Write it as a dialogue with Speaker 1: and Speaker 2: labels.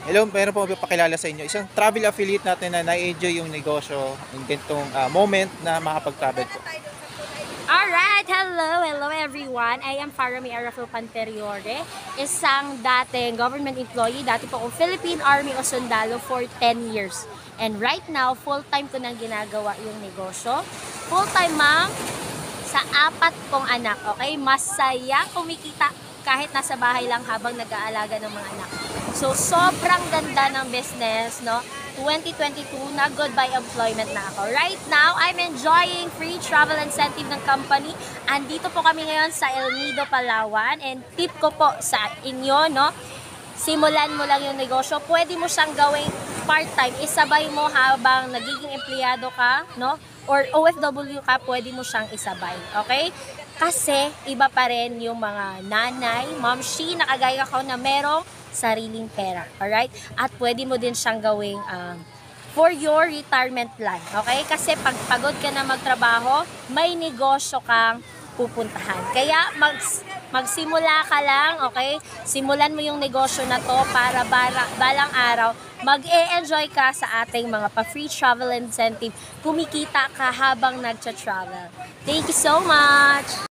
Speaker 1: Hello, meron po magpapakilala sa inyo. Isang travel affiliate natin na na-enjoy yung negosyo in ganitong moment na makapag-travel po.
Speaker 2: Alright, hello everyone. I am Farami Arafil Panteriore, isang dating government employee. Dati po akong Philippine Army o sundalo for 10 years. And right now, full-time ko nang ginagawa yung negosyo. Full-time ma'am sa 4 kong anak, okay? Masaya kumikita kahit nasa bahay lang habang nag-aalaga ng mga anak. So, sobrang ganda ng business, no? 2022 na goodbye employment na ako. Right now, I'm enjoying free travel incentive ng company. Andito po kami ngayon sa El Nido, Palawan. And tip ko po sa inyo, no? Simulan mo lang yung negosyo. Pwede mo siyang gawing part-time. Isabay mo habang nagiging empleyado ka, no? Or OFW ka, pwede mo siyang isabay. Okay? Kasi iba pa rin yung mga nanay, momshi, na kagaya ko na merong sariling pera. Alright? At pwede mo din siyang gawing for your retirement plan. Okay? Kasi pag pagod ka na magtrabaho, may negosyo kang pupuntahan. Kaya magsimula ka lang, okay? Simulan mo yung negosyo na to para balang araw mag-e-enjoy ka sa ating mga pa-free travel incentive. Kumikita ka habang nagcha-travel. Thank you so much!